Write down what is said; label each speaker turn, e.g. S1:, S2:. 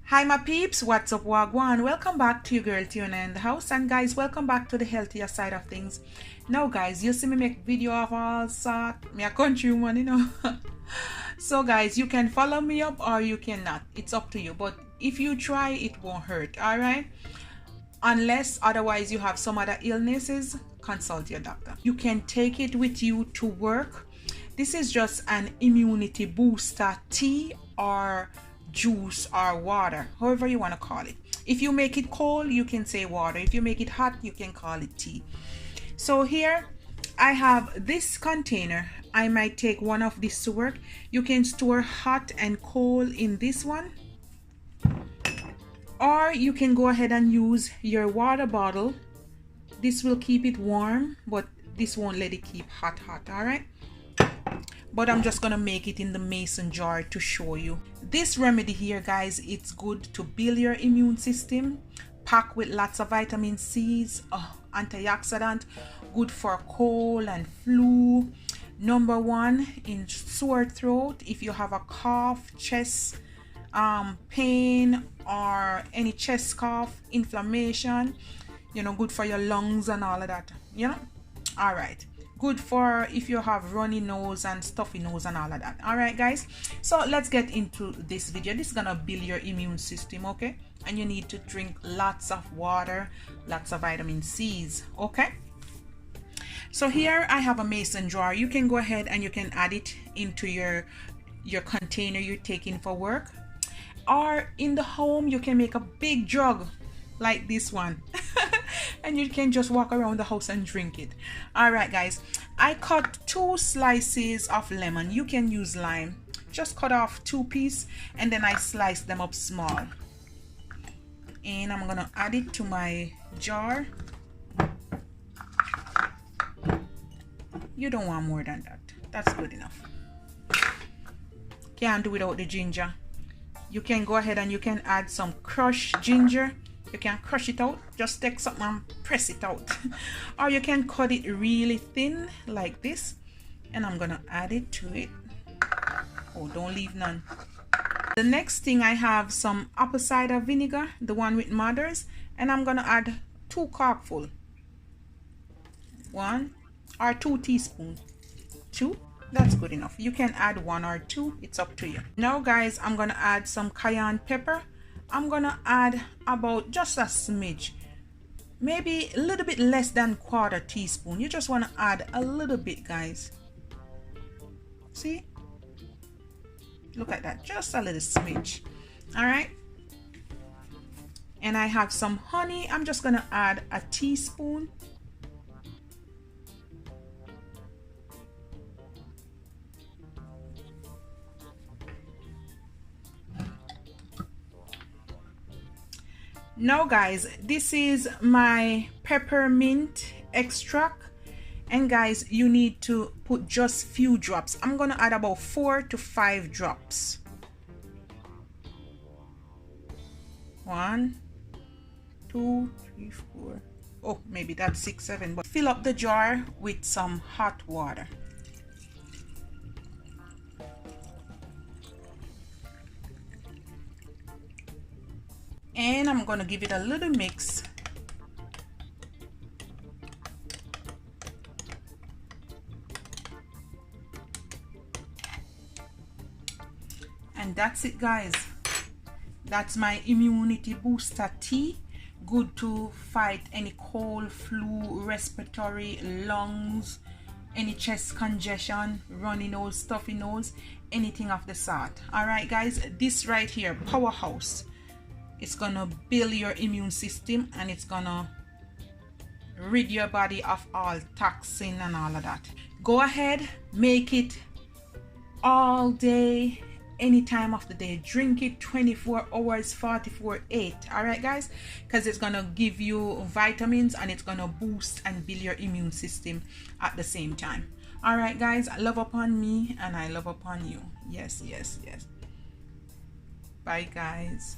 S1: Hi my peeps, what's up wagwan? Welcome back to your girl Tiona in the house, and guys, welcome back to the healthier side of things. Now guys, you see me make video of all sort, me a country woman, you know. So guys, you can follow me up or you cannot, it's up to you, but if you try it won't hurt, all right? Unless otherwise you have some other illnesses, consult your doctor. You can take it with you to work. This is just an immunity booster tea or juice or water, however you want to call it. If you make it cold, you can say water. If you make it hot, you can call it tea. So here I have this container. I might take one of these to work. You can store hot and cold in this one, or you can go ahead and use your water bottle. This will keep it warm, but this won't let it keep hot. All right, but I'm just gonna make it in the mason jar to show you. This remedy here guys, it's good to build your immune system, packed with lots of vitamin C's, antioxidant, good for cold and flu. Number one, in sore throat, if you have a cough, chest pain, or any chest cough, inflammation, you know, good for your lungs and all of that, you know. All right, good for if you have runny nose and stuffy nose and all of that. All right guys, so let's get into this video. This is gonna build your immune system, okay? And you need to drink lots of water, lots of vitamin C's, okay? So here I have a mason jar. You can go ahead and you can add it into your container you're taking for work, or in the home you can make a big jug like this one and you can just walk around the house and drink it. All right guys, I cut 2 slices of lemon. You can use lime. Just cut off 2 pieces and then I slice them up small, and I'm gonna add it to my jar. You don't want more than that. That's good enough. Can't do without the ginger. You can go ahead and you can add some crushed ginger. You can crush it out, just take something and press it out. Or you can cut it really thin like this, and I'm gonna add it to it. Oh, don't leave none. The next thing, I have some apple cider vinegar, the one with mothers, and I'm gonna add 2 corkful. 1 or 2 teaspoons. 2, that's good enough. You can add 1 or 2, it's up to you. Now guys, I'm gonna add some cayenne pepper. I'm gonna add about just a smidge, maybe a little bit less than 1/4 teaspoon. You just want to add a little bit guys. See, look at that, just a little smidge. All right, and I have some honey. I'm just gonna add a teaspoon. Now guys, this is my peppermint extract, and guys, you need to put just few drops. I'm gonna add about 4 to 5 drops. 1, 2, 3, 4. Oh, maybe that's 6, 7. But fill up the jar with some hot water. And I'm gonna give it a little mix. And that's it guys. That's my immunity booster tea. Good to fight any cold, flu, respiratory, lungs, any chest congestion, runny nose, stuffy nose, anything of the sort. All right guys, this right here, powerhouse. It's gonna build your immune system, and it's gonna rid your body of all toxin and all of that. Go ahead, make it all day, any time of the day. Drink it 24 hours, 44/8. All right guys, because it's gonna give you vitamins and it's gonna boost and build your immune system at the same time. All right guys, love upon me and I love upon you. Yes. Bye guys.